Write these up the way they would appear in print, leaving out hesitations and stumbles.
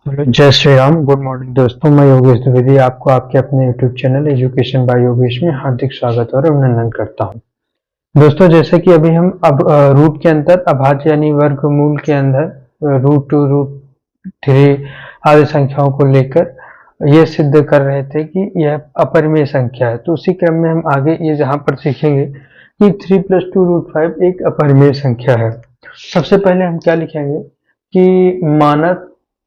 Hello, जय Shri Ram. Good morning दोस्तों, मैं योगेश द्विवेदी आपको आपके अपने YouTube channel education by Yogesh में हार्दिक स्वागत और अभिनंदन करता हूं। दोस्तों, जैसे कि अभी हम अब रूट के अंदर अभाज्य यानी वर्गमूल के अंदर रूट टू रूट थ्री आदि संख्याओं को लेकर ये सिद्ध कर रहे थे कि यह अपरिमेय संख्या है। तो उसी क्रम में हम आगे ये जहाँ पर सीखेंगे कि 3+2√5 एक अपरिमेय संख्या है। सबसे पहले हम क्या लिखेंगे कि माना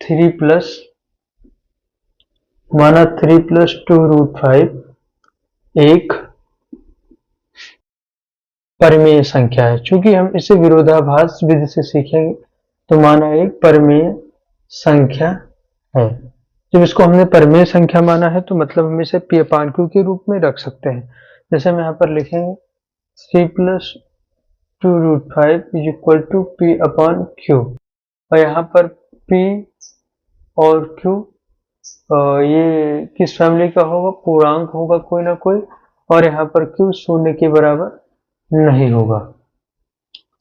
3+2√5 एक परिमेय संख्या है। चूंकि हम इसे विरोधाभास विधि से सीखेंगे तो माना एक परिमेय संख्या है। जब इसको हमने परिमेय संख्या माना है तो मतलब हम इसे p अपान क्यू के रूप में रख सकते हैं। जैसे हम यहाँ पर लिखेंगे 3+2√5 is equal to p upon q, और यहाँ पर p और q ये किस फैमिली का होगा, पूर्णांक होगा कोई ना कोई, और यहाँ पर q शून्य के बराबर नहीं होगा।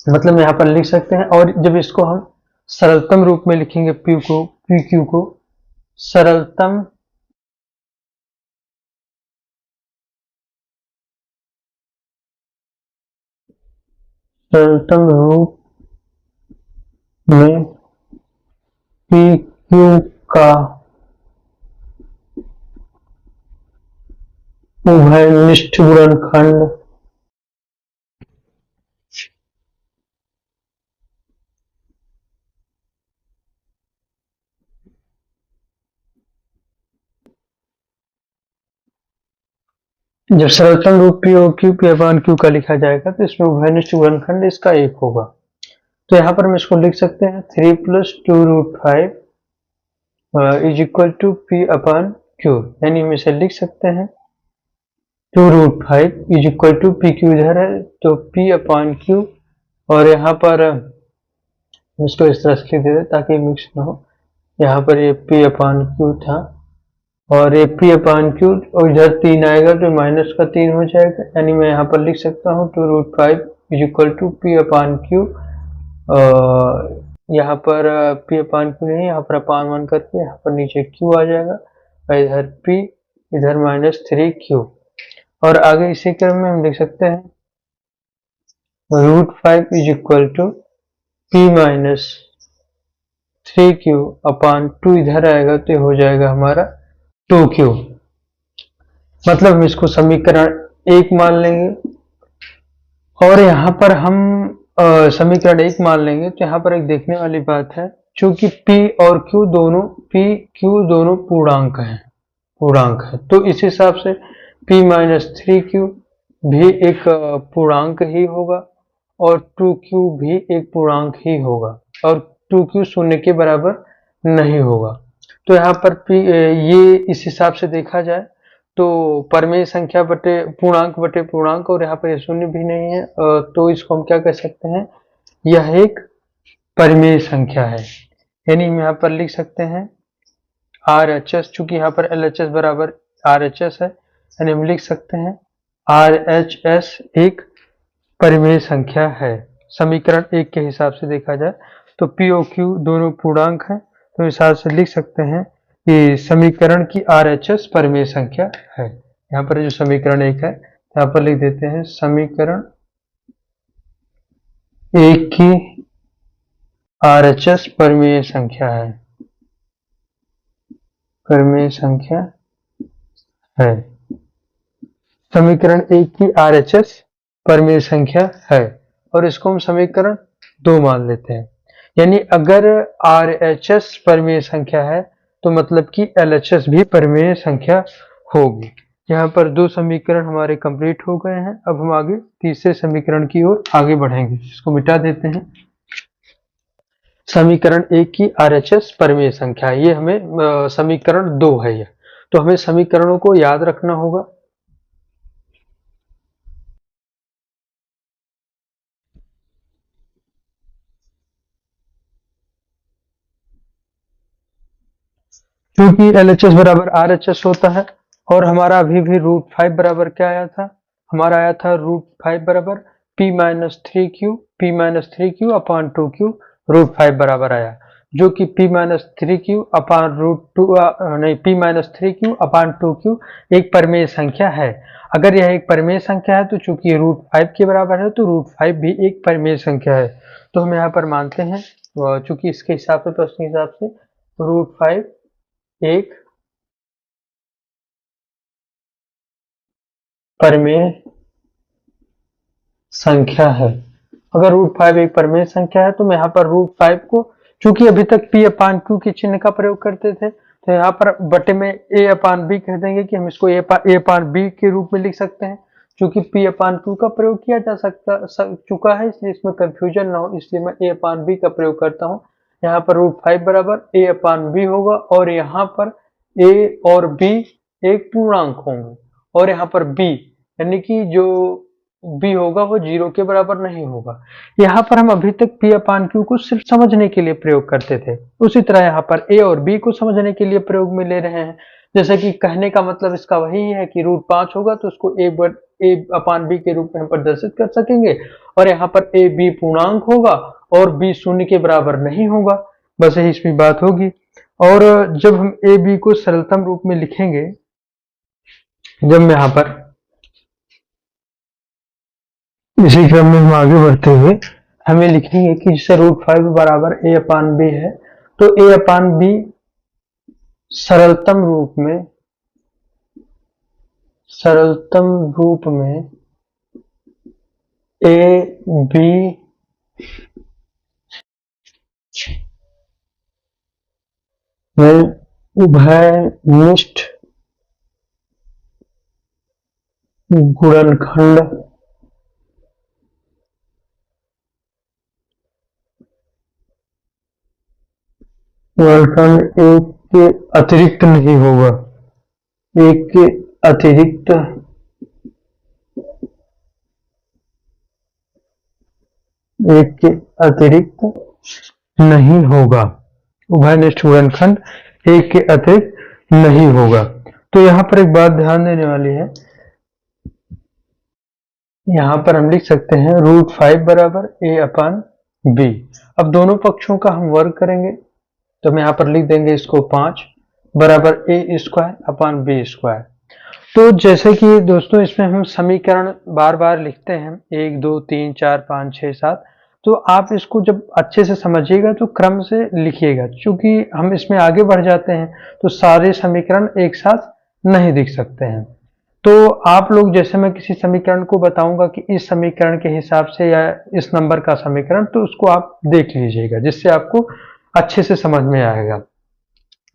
मतलब यहाँ पर लिख सकते हैं। और जब इसको हम सरलतम रूप में लिखेंगे pq को सरलतम रूप में pq का उभयनिष्ठ गुणनखंड जब सरलतम रूप p और p अपान q का लिखा जाएगा तो इसमें उभयनिष्ठ गुणनखंड इसका एक होगा। तो यहाँ पर हम इसको लिख सकते हैं 3+2√5 is equal to p upon q, यानी हम इसे लिख सकते हैं 2√5 is equal to p q इधर है तो p अपान क्यू, और यहाँ पर हम इसको इस तरह से लिख देते ताकि मिक्स ना हो। यहाँ पर ये p अपान क्यू था और ये p अपान क्यू, और इधर 3 आएगा तो माइनस का 3 हो जाएगा, यानी मैं यहाँ पर लिख सकता हूँ 2√5 is equal to p upon q. यहाँ पर p अपान क्यू नहीं, यहाँ पर अपान 1 करके यहाँ पर नीचे q आ जाएगा, और इधर p इधर -3q। और आगे इसी क्रम में हम लिख सकते हैं √5 is equal to p minus 3q upon 2, इधर आएगा तो हो जाएगा हमारा 2q। मतलब हम इसको समीकरण 1 मान लेंगे, और यहाँ पर हम समीकरण 1 मान लेंगे तो यहाँ पर एक देखने वाली बात है, चूंकि p और q दोनों पूर्णांक है, तो इस हिसाब से p माइनस 3q भी एक पूर्णांक ही होगा और 2q भी एक पूर्णांक ही होगा, और 2q शून्य के बराबर नहीं होगा। तो यहाँ पर ये इस हिसाब से देखा जाए तो परिमेय संख्या बटे पूर्णांक, और यहाँ पर ये शून्य भी नहीं है, तो इसको हम क्या कह सकते हैं, यह एक परिमेय संख्या है। यानी हम यहाँ पर लिख सकते हैं RHS, चूंकि यहाँ पर LHS बराबर RHS है, यानी हम लिख सकते हैं RHS एक परिमेय संख्या है। समीकरण 1 के हिसाब से देखा जाए तो P और Q दोनों पूर्णांक हैं, तो इस हिसाब से लिख सकते हैं कि समीकरण की RHS परिमेय संख्या है। यहाँ पर जो समीकरण 1 है यहाँ पर लिख देते हैं समीकरण 1 की RHS परिमेय संख्या है। समीकरण 1 की RHS परिमेय संख्या है, और इसको हम समीकरण 2 मान लेते हैं। यानी अगर RHS परिमेय संख्या है तो मतलब कि LHS भी परिमेय संख्या होगी। यहाँ पर 2 समीकरण हमारे कंप्लीट हो गए हैं। अब हम आगे तीसरे समीकरण की ओर आगे बढ़ेंगे। इसको मिटा देते हैं। समीकरण 1 की RHS परिमेय संख्या, ये हमें समीकरण 2 है ये, तो हमें समीकरणों को याद रखना होगा। क्योंकि LHS बराबर RHS होता है, और हमारा अभी भी √5 बराबर क्या आया था, हमारा आया था √5 बराबर p माइनस 3q अपान 2q √5 बराबर आया। जो कि p minus three q upon root two नहीं p minus three q upon two q एक परिमेय संख्या है। अगर यह एक परिमेय संख्या है तो चूंकि रूट 5 के बराबर है तो रूट 5 भी एक परिमेय संख्या है। तो हम यहाँ पर मानते हैं चूंकि इसके हिसाब से प्रश्न के हिसाब से रूट 5 एक परिमेय संख्या है। अगर रूट 5 एक परिमेय संख्या है तो मैं यहाँ पर रूट 5 को, चूंकि अभी तक p अपान क्यू के चिन्ह का प्रयोग करते थे तो यहाँ पर बटे में a अपान बी कह देंगे कि हम इसको a अपान बी के रूप में लिख सकते हैं। चूंकि p अपान क्यू का प्रयोग किया जा चुका है इसलिए इसमें कंफ्यूजन ना हो इसलिए मैं a अपान बी का प्रयोग करता हूँ। यहाँ पर रूट 5 बराबर a अपान बी होगा और यहाँ पर a और b एक पूर्णांक होंगे और यहाँ पर b यानी कि जो b होगा वो 0 के बराबर नहीं होगा। यहाँ पर हम अभी तक p अपान क्यू को सिर्फ समझने के लिए प्रयोग करते थे, उसी तरह यहाँ पर a और b को समझने के लिए प्रयोग में ले रहे हैं। जैसे कि कहने का मतलब इसका वही है कि रूट 5 होगा तो उसको a अपान b के रूप में हम प्रदर्शित कर सकेंगे और यहाँ पर a b पूर्णांक होगा और b शून्य के बराबर नहीं होगा, बस यही इसमें बात होगी। और जब हम a b को सरलतम रूप में लिखेंगे, जब मैं यहाँ पर इसी क्रम में हम आगे बढ़ते हुए हमें लिखेंगे कि जैसे रूट 5 बराबर a अपान बी है तो a अपान बी सरलतम रूप में a b में उभयनिष्ठ गुणनखंड एक के अतिरिक्त नहीं होगा, एक के अतिरिक्त नहीं होगा, उभयनिष्ठ गुणनखंड एक के अतिरिक्त नहीं होगा। तो यहाँ पर एक बात ध्यान देने वाली है, यहाँ पर हम लिख सकते हैं रूट 5 बराबर a अपान बी। अब दोनों पक्षों का हम वर्ग करेंगे तो हम यहाँ पर लिख देंगे इसको 5 बराबर a square upon b square. तो जैसे कि दोस्तों इसमें हम समीकरण बार बार लिखते हैं 1 2 3 4 5 6 7, तो आप इसको जब अच्छे से समझिएगा तो क्रम से लिखिएगा, क्योंकि हम इसमें आगे बढ़ जाते हैं तो सारे समीकरण एक साथ नहीं दिख सकते हैं। तो आप लोग जैसे मैं किसी समीकरण को बताऊंगा कि इस समीकरण के हिसाब से या इस नंबर का समीकरण, तो उसको आप देख लीजिएगा जिससे आपको अच्छे से समझ में आएगा।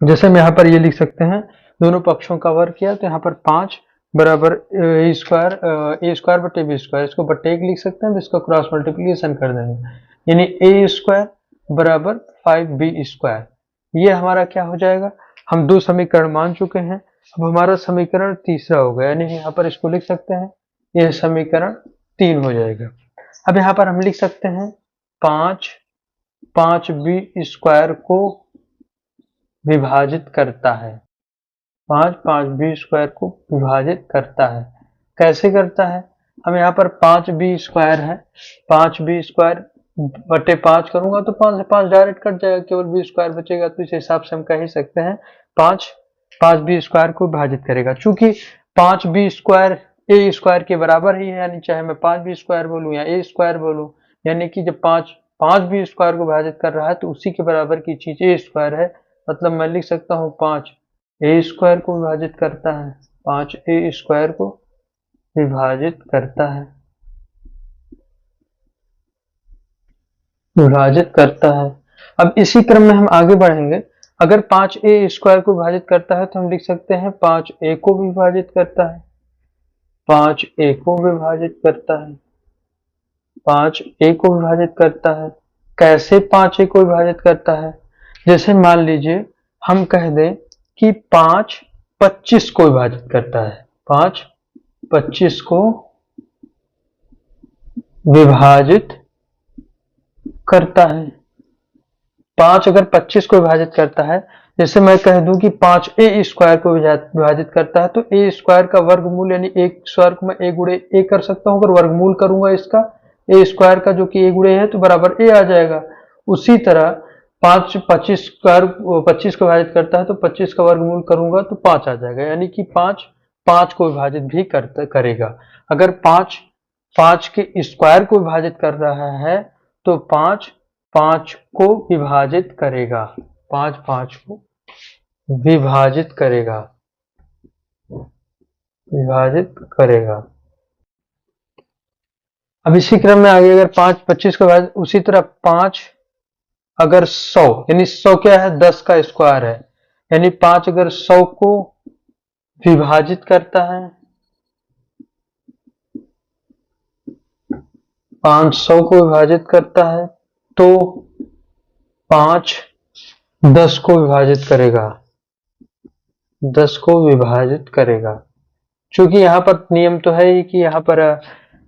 जैसे हम यहाँ पर ये लिख सकते हैं दोनों पक्षों का वर्ग किया तो यहाँ पर 5 बराबर a स्क्वायर बटे बी स्क्वायर, इसको बटे 1 लिख सकते हैं तो इसका क्रॉस मल्टीप्लिकेशन कर देंगे यानी a स्क्वायर बराबर 5b स्क्वायर। ये हमारा क्या हो जाएगा, हम दो समीकरण मान चुके हैं, अब हमारा समीकरण तीसरा होगा यानी यहाँ पर इसको लिख सकते हैं यह समीकरण 3 हो जाएगा। अब यहाँ पर हम लिख सकते हैं 5b स्क्वायर को विभाजित करता है, 5b स्क्वायर को विभाजित करता है। कैसे करता है, हम यहाँ पर 5b स्क्वायर है, 5b स्क्वायर बटे 5 करूंगा तो 5 से 5 डायरेक्ट कट जाएगा, केवल b स्क्वायर बचेगा। तो इस हिसाब से हम कह ही सकते हैं 5b स्क्वायर को विभाजित करेगा। चूंकि 5b स्क्वायर a स्क्वायर के बराबर ही है, यानी चाहे मैं 5b स्क्वायर बोलूं या a स्क्वायर बोलूं, यानी कि जब 5b स्क्वायर को विभाजित कर रहा है तो उसी के बराबर की चीज a स्क्वायर है। मतलब मैं लिख सकता हूँ 5a स्क्वायर को विभाजित करता है, 5a स्क्वायर को विभाजित करता है। अब इसी क्रम में हम आगे बढ़ेंगे, अगर 5a स्क्वायर को विभाजित करता है तो हम लिख सकते हैं 5a को विभाजित करता है, 5a को विभाजित करता है, 5a को विभाजित करता है। कैसे 5a को विभाजित करता है, जैसे मान लीजिए हम कह दें कि 5 25 को विभाजित करता है, 5 25 को विभाजित करता है। 5 अगर 25 को विभाजित करता है, जैसे मैं कह दूं कि 5a स्क्वायर को विभाजित करता है तो a स्क्वायर का वर्गमूल यानी एक स्क्वायर को मैं a गुणे a कर सकता हूं, अगर वर्गमूल करूंगा इसका a स्क्वायर का जो कि a गुणे है तो बराबर a आ जाएगा। उसी तरह 5 25 को विभाजित करता है तो 25 का वर्गमूल करूंगा तो 5 आ जाएगा, यानी कि 5 5 को विभाजित भी करेगा। अगर 5 5 के स्क्वायर को विभाजित कर रहा है तो 5 5 को विभाजित करेगा, 5 5 को विभाजित करेगा, विभाजित करेगा। अब इसी क्रम में आगे अगर 5 25 को विभाजित, उसी तरह 5 अगर 100, यानी 100 क्या है, 10 का स्क्वायर है, यानी 5 अगर 100 को विभाजित करता है, 500 को विभाजित करता है तो 5 10 को विभाजित करेगा, 10 को विभाजित करेगा। क्योंकि यहाँ पर नियम तो है ही कि यहाँ पर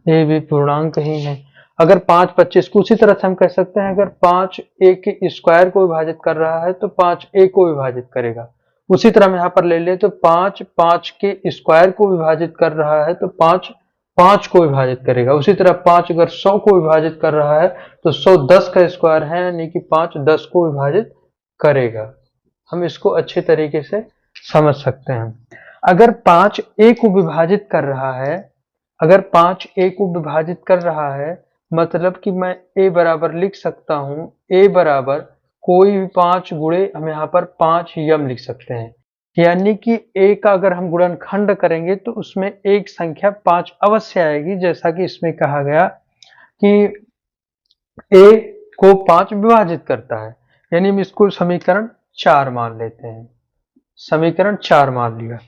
ये भी पूर्णांक ही है। अगर 5 25 को उसी तरह से हम कह सकते हैं, अगर 5 a के स्क्वायर को विभाजित कर रहा है तो 5 a को विभाजित करेगा। उसी तरह हम यहाँ पर ले ले तो 5 5 के स्क्वायर को विभाजित कर रहा है तो 5 5 को विभाजित करेगा। उसी तरह 5 अगर 100 को विभाजित कर रहा है तो 100 10 का स्क्वायर है, यानी कि 5 10 को विभाजित करेगा। हम इसको अच्छे तरीके से समझ सकते हैं। अगर 5 a को विभाजित कर रहा है, अगर 5 a को विभाजित कर रहा है, मतलब कि मैं a बराबर लिख सकता हूं, a बराबर कोई भी 5 गुणे, हम यहाँ पर 5 यम लिख सकते हैं, यानी कि a का अगर हम गुणनखंड करेंगे तो उसमें एक संख्या 5 अवश्य आएगी, जैसा कि इसमें कहा गया कि a को 5 विभाजित करता है, यानी हम इसको समीकरण 4 मान लेते हैं, समीकरण 4 मान लिया।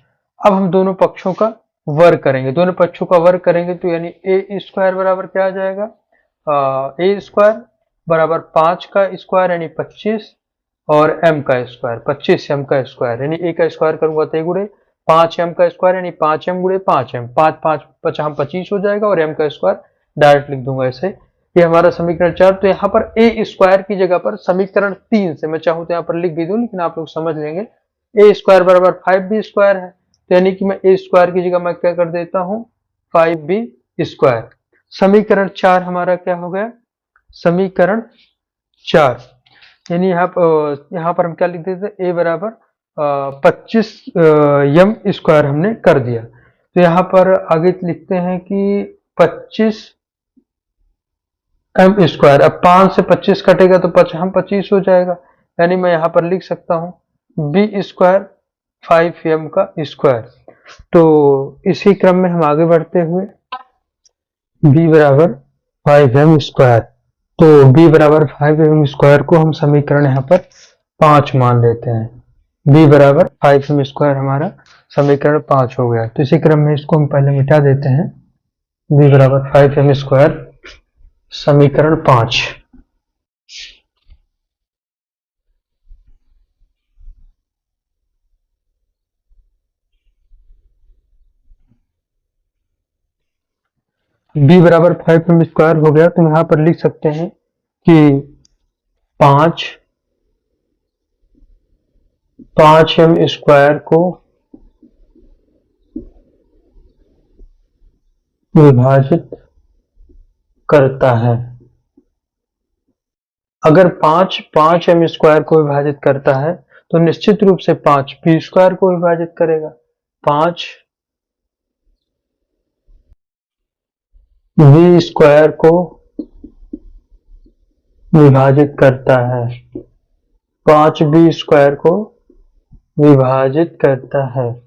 अब हम दोनों पक्षों का वर्ग करेंगे, दोनों पक्षों का वर्ग करेंगे तो यानी ए स्क्वायर बराबर क्या आ जाएगा, ए स्क्वायर बराबर 5 का स्क्वायर यानी 25 और m का स्क्वायर 25 m का स्क्वायर, यानी a का स्क्वायर करूंगा तो गुणे 5 m का स्क्वायर यानी 5 m गुणे 5 m, 5 5 50 25 हो जाएगा और m का स्क्वायर डायरेक्ट लिख दूंगा ऐसे। ये हमारा समीकरण 4। तो यहाँ पर a स्क्वायर की जगह पर समीकरण 3 से मैं चाहूँ तो यहाँ पर लिख भी दूं, लेकिन आप लोग समझ लेंगे। a स्क्वायर बराबर 5b स्क्वायर है, तो यानी कि मैं a स्क्वायर की जगह मैं क्या कर देता हूँ 5b स्क्वायर। समीकरण 4 हमारा क्या हो गया, समीकरण 4, यानी यहाँ पर हम क्या लिख देते, a बराबर 25 यम स्क्वायर हमने कर दिया। तो यहाँ पर आगे लिखते हैं कि 25 एम स्क्वायर, अब 5 से 25 कटेगा तो 25 हो जाएगा, यानी मैं यहाँ पर लिख सकता हूँ बी स्क्वायर 5 एम का स्क्वायर। तो इसी क्रम में हम आगे बढ़ते हुए b बराबर 5 एम स्क्वायर, तो b बराबर 5 एम स्क्वायर को हम समीकरण यहाँ पर 5 मान लेते हैं, b बराबर 5 एम स्क्वायर हमारा समीकरण 5 हो गया। तो इसी क्रम में इसको हम पहले मिटा देते हैं, b बराबर 5 एम स्क्वायर समीकरण 5। b बराबर 5 एम स्क्वायर हो गया, तो यहाँ पर लिख सकते हैं कि 5 एम स्क्वायर को विभाजित करता है। अगर 5 एम स्क्वायर को विभाजित करता है तो निश्चित रूप से 5 बी स्क्वायर को विभाजित करेगा, 5 बी स्क्वायर को विभाजित करता है, 5 बी स्क्वायर को विभाजित करता है।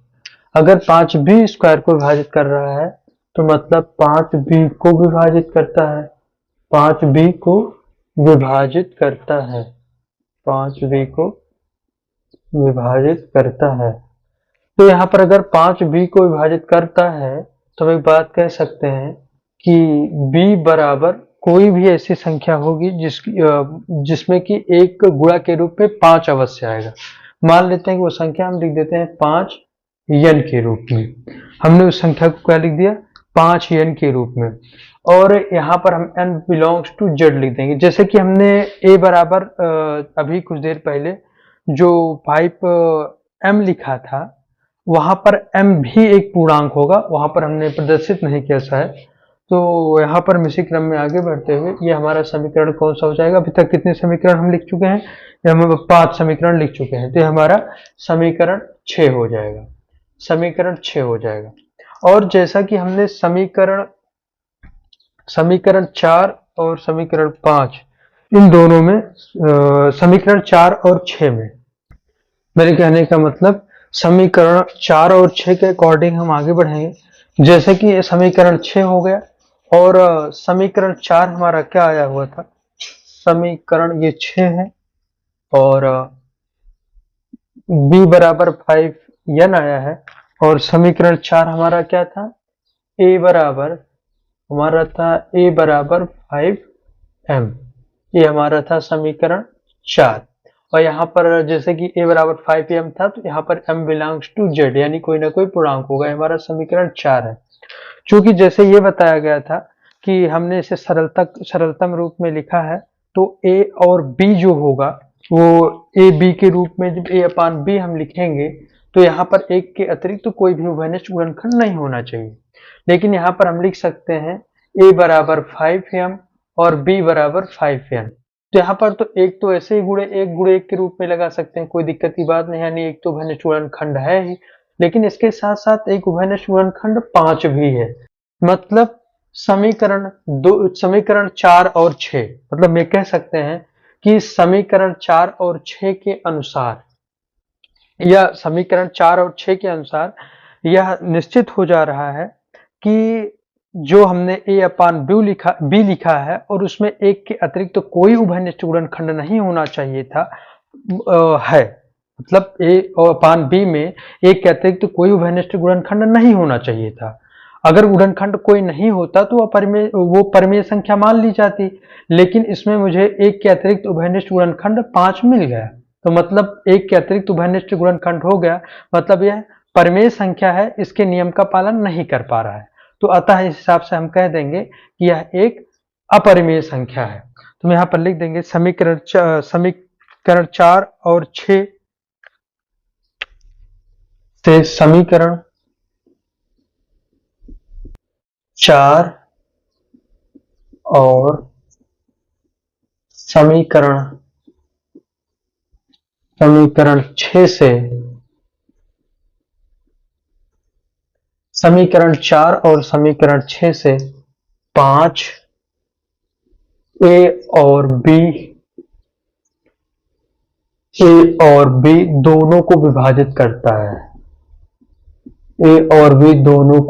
अगर 5 बी स्क्वायर को विभाजित कर रहा है तो मतलब 5 बी को विभाजित करता है, 5 बी को विभाजित करता है, 5 बी को विभाजित करता है। तो यहाँ पर अगर 5 बी को विभाजित करता है तो हम एक बात कह सकते हैं कि b बराबर कोई भी ऐसी संख्या होगी जिसमें कि एक गुणा के रूप में 5 अवश्य आएगा। मान लेते हैं कि वो संख्या हम लिख देते हैं 5 n के रूप में, हमने उस संख्या को क्या लिख दिया 5 n के रूप में, और यहाँ पर हम n बिलोंग्स टू z लिख देंगे। जैसे कि हमने a बराबर अभी कुछ देर पहले जो 5 m लिखा था, वहां पर m भी एक पूर्णांक होगा, वहां पर हमने प्रदर्शित नहीं किया शायद, तो यहाँ पर हम इसी क्रम में आगे बढ़ते हुए ये हमारा समीकरण कौन सा हो जाएगा? अभी तक कितने समीकरण हम लिख चुके हैं? ये हम 5 समीकरण लिख चुके हैं, तो ये हमारा समीकरण 6 हो जाएगा, समीकरण 6 हो जाएगा। और जैसा कि हमने समीकरण 4 और समीकरण 5 इन दोनों में समीकरण 4 और 6 में, मेरे कहने का मतलब समीकरण 4 और 6 के अकॉर्डिंग हम आगे बढ़ेंगे। जैसे कि ये समीकरण 6 हो गया और समीकरण 4 हमारा क्या आया हुआ था? समीकरण ये 6 है और b बराबर 5n आया है और समीकरण 4 हमारा क्या था? a बराबर हमारा था a बराबर 5m, ये हमारा था समीकरण 4। और यहाँ पर जैसे कि a बराबर 5m था, तो यहाँ पर m बिलोंग्स टू z, यानी कोई ना कोई पूर्णांक होगा, हमारा समीकरण 4 है। चूंकि जैसे ये बताया गया था कि हमने इसे सरलतम रूप में लिखा है, तो a और b जो होगा वो a b के रूप में जब a अपान b हम लिखेंगे, तो यहाँ पर एक के अतिरिक्त तो कोई भी उभयनिष्ठ गुणनखंड नहीं होना चाहिए। लेकिन यहाँ पर हम लिख सकते हैं a बराबर 5m और b बराबर 5n। तो यहाँ पर तो एक तो ऐसे ही एक गुणे एक के रूप में लगा सकते हैं, कोई दिक्कत की बात नहीं, यानी एक तो उभयनिष्ठ गुणनखंड है ही, लेकिन इसके साथ साथ एक उभयनिष्ठ गुणनखंड 5 भी है। मतलब समीकरण 4 और 6, मतलब ये कह सकते हैं कि समीकरण 4 और 6 के अनुसार, या समीकरण 4 और 6 के अनुसार यह निश्चित हो जा रहा है कि जो हमने a अपान b लिखा है और उसमें एक के अतिरिक्त तो कोई उभयनिष्ठ गुणनखंड नहीं होना चाहिए था, है, मतलब a अपान b में एक के अतिरिक्त तो कोई उभयनिष्ठ गुणनखंड नहीं होना चाहिए था। अगर गुणनखंड कोई नहीं होता तो वो परिमेय संख्या मान ली जाती, लेकिन इसमें मुझे एक के अतिरिक्त उभयनिष्ठ गुणनखंड 5 मिल गया, तो मतलब एक के अतिरिक्त उभयनिष्ठ गुणनखंड हो गया, मतलब यह परिमेय संख्या है, इसके नियम का पालन नहीं कर पा रहा है। तो अतः इस हिसाब से हम कह देंगे कि यह एक अपरिमेय संख्या है। तो हम यहाँ पर लिख देंगे समीकरण 4 और 6 से समीकरण 4 और समीकरण 6 से समीकरण 4 और समीकरण 6 से 5 ए और बी दोनों को विभाजित करता है, ए और बी दोनों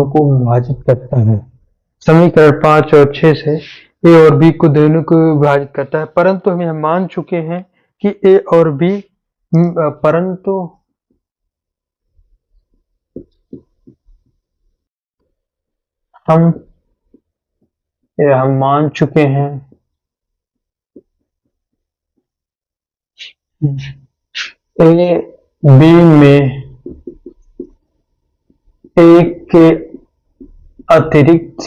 को विभाजित करता है। समीकरण 5 और 6 से ए और बी को दोनों को विभाजित करता है, परंतु हम यह मान चुके हैं कि ए और बी हम मान चुके हैं ए बी में एक के अतिरिक्त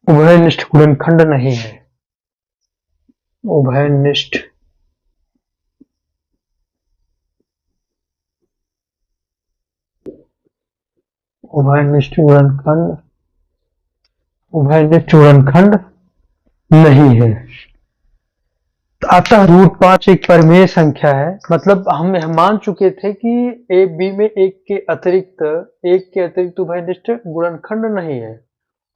उभयनिष्ठ गुणनखंड नहीं है, उभयनिष्ठ गुणनखंड नहीं है। अतः √5 एक परिमेय संख्या है, मतलब हम यह मान चुके थे कि ए बी में एक के अतिरिक्त उभयनिष्ठ गुणनखंड नहीं है,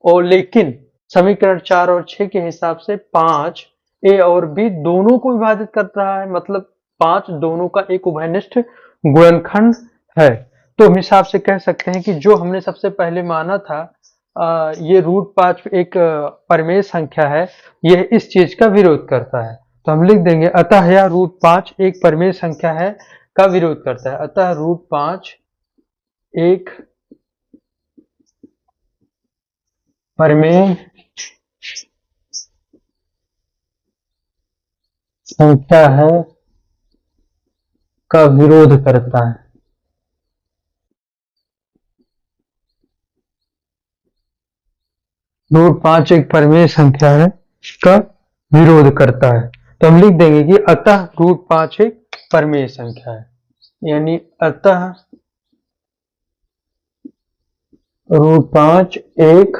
और लेकिन समीकरण 4 और 6 के हिसाब से 5 ए और बी दोनों को विभाजित कर रहा है, मतलब 5 दोनों का एक उभयनिष्ठ गुणनखंड है। तो हम हिसाब से कह सकते हैं कि जो हमने सबसे पहले माना था ये √5 एक परिमेय संख्या है, यह इस चीज का विरोध करता है। तो हम लिख देंगे अतः यह √5 एक परिमेय संख्या है का विरोध करता है, अतः √5 एक परिमेय संख्या है का विरोध करता है। √5 एक परिमेय संख्या है का विरोध करता है, तो हम लिख देंगे कि अतः √5 एक परिमेय संख्या है, यानी अतः √5 एक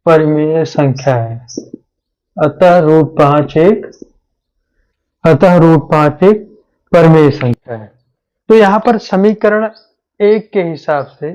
परिमेय संख्या है। अतः √5 एक परिमेय संख्या है। तो यहाँ पर समीकरण 1 के हिसाब से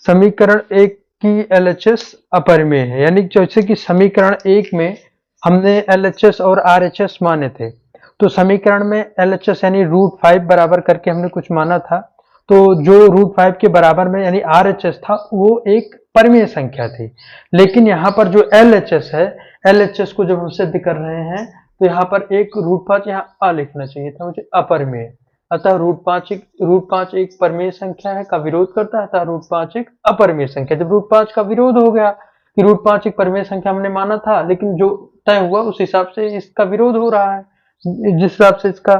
समीकरण 1 की LHS अपरिमेय है, यानी जैसे कि समीकरण 1 में हमने LHS और RHS माने थे, तो समीकरण में LHS यानी √5 बराबर करके हमने कुछ माना था, तो जो √5 के बराबर में यानी RHS था वो एक परिमेय संख्या थी। लेकिन यहाँ पर जो LHS है, LHS को जब हम सिद्ध कर रहे हैं तो यहाँ पर एक √5 यहाँ आ लिखना चाहिए था मुझे, अपरिमेय। अतः √5 एक परिमेय संख्या है का विरोध करता है, अतः √5 एक अपरिमेय संख्या। जब √5 का विरोध हो गया कि √5 एक परिमेय संख्या हमने माना था, लेकिन जो तय हुआ उस हिसाब से इसका विरोध हो रहा है, जिस हिसाब से इसका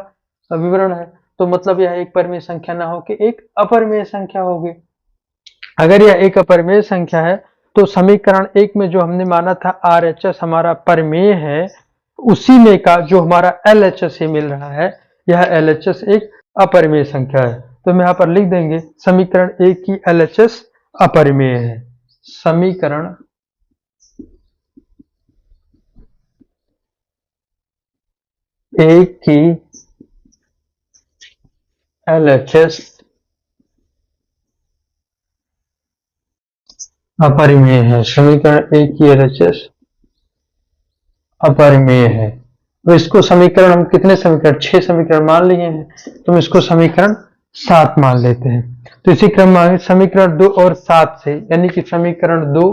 विवरण है, तो मतलब यह एक परिमेय संख्या ना हो कि एक अपरिमेय संख्या होगी। अगर यह एक अपरिमेय संख्या है तो समीकरण 1 में जो हमने माना था RHS हमारा परिमेय है, उसी में का जो हमारा LHS ही मिल रहा है, यह LHS एक अपरिमेय संख्या है। तो हम यहाँ पर लिख देंगे समीकरण 1 की LHS अपरिमेय है। समीकरण 1 की LHS अपरिमेय है। समीकरण 1 की LHS अपरिमेय है। तो इसको समीकरण हम कितने समीकरण 6 समीकरण मान लिए हैं, तो हम इसको समीकरण 7 मान लेते हैं। तो इसी क्रम में समीकरण 2 और 7 से, यानी कि समीकरण 2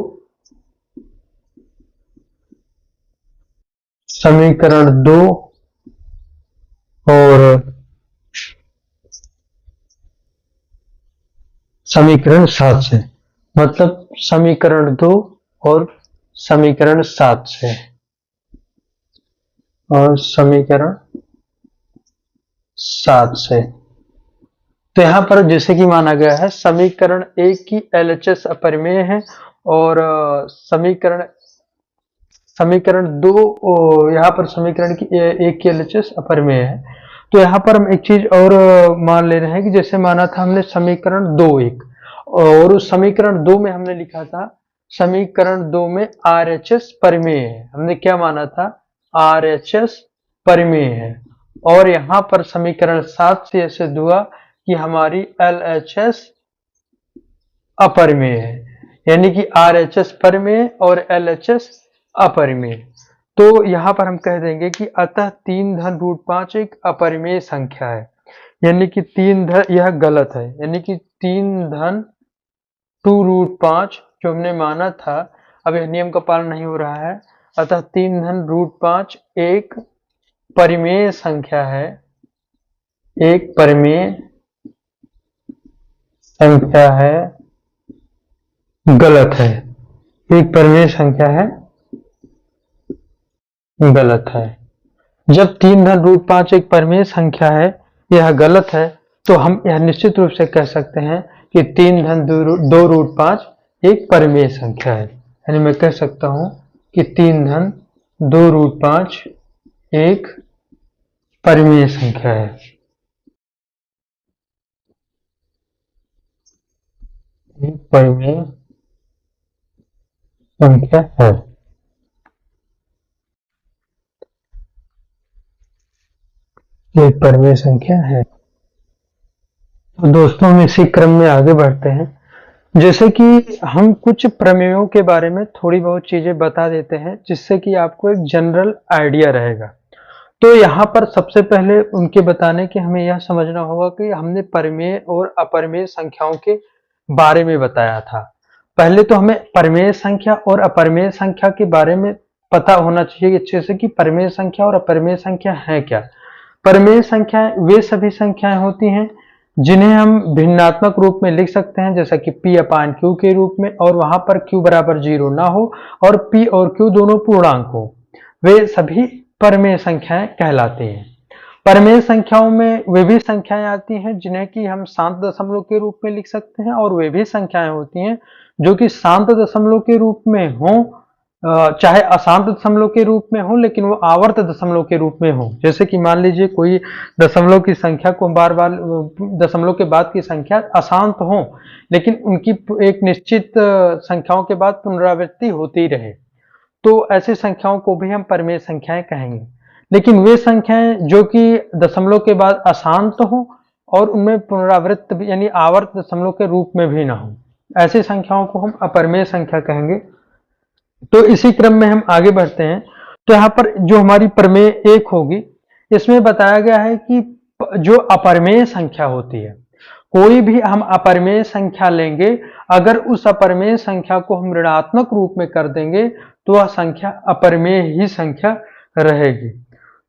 और समीकरण 7 से, मतलब समीकरण 2 और समीकरण 7 से, और समीकरण 7 से। तो यहाँ पर जैसे कि माना गया है समीकरण 1 की LHS अपरिमेय है और समीकरण 2 यहाँ पर समीकरण की 1 की LHS अपरिमेय है। तो यहाँ पर हम एक चीज और मान ले रहे हैं कि जैसे माना था हमने समीकरण 2 और उस समीकरण 2 में हमने लिखा था समीकरण 2 में RHS परिमेय है। हमने क्या माना था? RHS परिमेय है। और यहाँ पर समीकरण 7 से ऐसे हुआ कि हमारी LHS अपरिमेय है, यानी कि RHS परिमेय और LHS अपरिमेय। तो यहाँ पर हम कह देंगे कि अतः 3 धन √5 एक अपरिमेय संख्या है, यानी कि 3 धन, यह गलत है, यानी कि 3 धन 2√5 जो हमने माना था, अब यह नियम का पालन नहीं हो रहा है। अतः 3 धन √5 एक परिमेय संख्या है, एक परिमेय संख्या है, गलत है। एक परिमेय संख्या है, गलत है। जब 3 धन √5 एक परिमेय संख्या है, यह गलत है, तो हम यह निश्चित रूप से कह सकते हैं कि 3 धन 2√5 एक परिमेय संख्या है। यानी मैं कह सकता हूं कि 3 धन 2√5 एक परिमेय संख्या है। एक परिमेय संख्या है। एक परिमेय संख्या है। तो दोस्तों हम इसी क्रम में आगे बढ़ते हैं। जैसे कि हम कुछ प्रमेयों के बारे में थोड़ी बहुत चीजें बता देते हैं, जिससे कि आपको एक जनरल आइडिया रहेगा। तो यहाँ पर सबसे पहले उनके बताने के हमें यह समझना होगा कि हमने परिमेय और अपरिमेय संख्याओं के बारे में बताया था। पहले तो हमें परिमेय संख्या और अपरिमेय संख्या के बारे में पता होना चाहिए अच्छे से कि परिमेय संख्या और अपरिमेय संख्या है क्या। परिमेय संख्याएं वे सभी संख्याएं होती हैं जिन्हें हम भिन्नात्मक रूप में लिख सकते हैं, जैसा कि P/Q के रूप में, और वहां पर Q बराबर 0 ना हो और P और Q दोनों पूर्णांक हो, वे सभी परिमेय संख्याएं कहलाती हैं। परिमेय संख्याओं में वे भी संख्याएं आती हैं जिन्हें कि हम शांत दशमलव के रूप में लिख सकते हैं, और वे भी संख्याएं होती हैं जो कि शांत दशमलव के रूप में हों चाहे अशांत दशमलव के रूप में हो लेकिन वो आवर्त दशमलव के रूप में हो। जैसे कि मान लीजिए कोई दशमलव की संख्या को बार बार दशमलव के बाद की संख्या अशांत हो लेकिन उनकी एक निश्चित संख्याओं के बाद पुनरावृत्ति होती रहे, तो ऐसी संख्याओं को भी हम परिमेय संख्याएं कहेंगे। लेकिन वे संख्याएं जो कि दशमलव के बाद अशांत हो और उनमें पुनरावृत्त भी यानी आवर्त दशमलव के रूप में भी ना हो, ऐसी संख्याओं को हम अपरिमेय संख्या कहेंगे। तो इसी क्रम में हम आगे बढ़ते हैं। तो यहाँ पर जो हमारी प्रमेय 1 होगी, इसमें बताया गया है कि जो अपरिमेय संख्या होती है, कोई भी हम अपरिमेय संख्या लेंगे, अगर उस अपरिमेय संख्या को हम ऋणात्मक रूप में कर देंगे तो वह संख्या अपरिमेय ही संख्या रहेगी।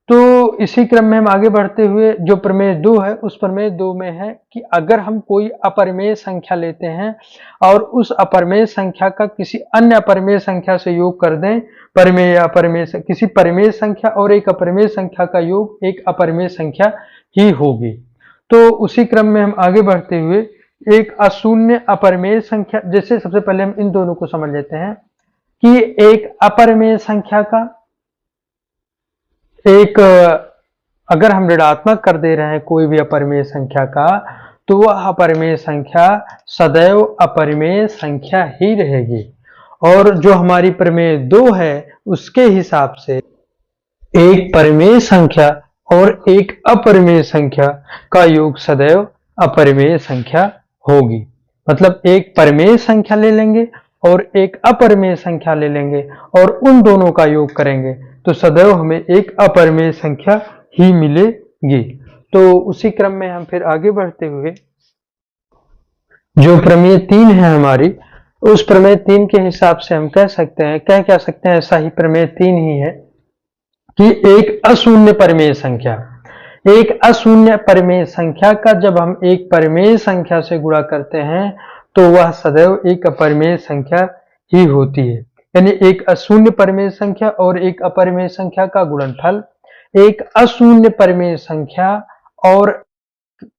तो इसी क्रम में हम आगे बढ़ते हुए जो प्रमेय 2 है, उस प्रमेय 2 में है कि अगर हम कोई अपरिमेय संख्या लेते हैं और उस अपरिमेय संख्या का किसी अन्य अपरिमेय संख्या से योग कर दें, परिमेय या अपरिमेय से किसी परिमेय संख्या और एक अपरिमेय संख्या का योग एक अपरिमेय संख्या ही होगी। तो उसी क्रम में हम आगे बढ़ते हुए एक अशून्य अपरिमेय संख्या, जैसे सबसे पहले हम इन दोनों को समझ लेते हैं कि एक अपरिमेय संख्या का एक अगर हम ऋणात्मक कर दे रहे हैं कोई भी अपरिमेय संख्या का, तो वह अपरिमेय संख्या सदैव अपरिमेय संख्या ही रहेगी। और जो हमारी प्रमेय 2 है उसके हिसाब से एक परिमेय संख्या और एक अपरिमेय संख्या का योग सदैव अपरिमेय संख्या होगी। मतलब एक परिमेय संख्या ले लेंगे और एक अपरिमेय संख्या ले लेंगे और उन दोनों का योग करेंगे तो सदैव हमें एक अपरिमेय संख्या ही मिलेगी। तो उसी क्रम में हम फिर आगे बढ़ते हुए जो प्रमेय 3 है हमारी, उस प्रमेय 3 के हिसाब से हम कह सकते हैं, क्या सकते हैं, ऐसा ही प्रमेय 3 ही है कि एक अशून्य परिमेय संख्या, एक अशून्य परिमेय संख्या का जब हम एक परिमेय संख्या से गुणा करते हैं तो वह सदैव एक अपरिमेय संख्या ही होती है। यानी एक अशून्य परिमेय संख्या और एक अपरिमेय संख्या का गुणनफल एक अशून्य परिमेय संख्या और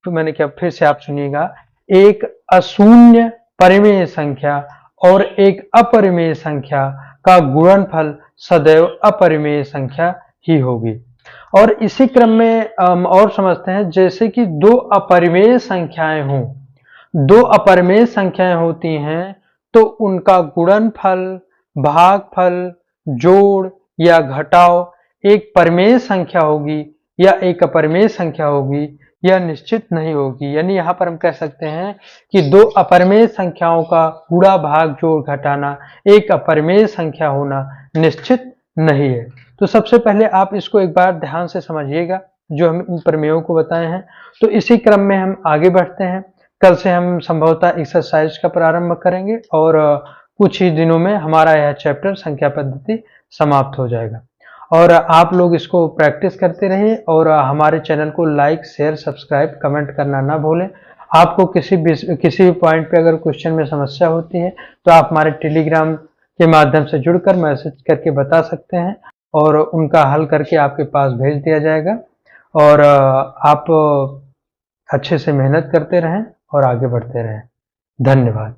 मैंने क्या, फिर से आप सुनिएगा, एक अशून्य परिमेय संख्या और एक अपरिमेय संख्या का गुणनफल सदैव अपरिमेय संख्या ही होगी। और इसी क्रम में हम और समझते हैं, जैसे कि दो अपरिमेय संख्याएं हों, दो अपरिमेय संख्याएं होती हैं तो उनका गुणनफल, भागफल, जोड़ या घटाव एक परिमेय संख्या होगी या एक अपरिमेय संख्या होगी, यह निश्चित नहीं होगी। यानी यहाँ पर हम कह सकते हैं कि दो अपरिमेय संख्याओं का गुणा, भाग, जोड़, घटाना एक अपरिमेय संख्या होना निश्चित नहीं है। तो सबसे पहले आप इसको एक बार ध्यान से समझिएगा जो हम इन प्रमेयों को बताए हैं। तो इसी क्रम में हम आगे बढ़ते हैं। कल से हम संभवतः एक्सरसाइज का प्रारंभ करेंगे और कुछ ही दिनों में हमारा यह चैप्टर संख्या पद्धति समाप्त हो जाएगा। और आप लोग इसको प्रैक्टिस करते रहिए और हमारे चैनल को लाइक, शेयर, सब्सक्राइब, कमेंट करना ना भूलें। आपको किसी भी पॉइंट पे अगर क्वेश्चन में समस्या होती है तो आप हमारे टेलीग्राम के माध्यम से जुड़कर मैसेज करके बता सकते हैं और उनका हल करके आपके पास भेज दिया जाएगा। और आप अच्छे से मेहनत करते रहें और आगे बढ़ते रहें। धन्यवाद।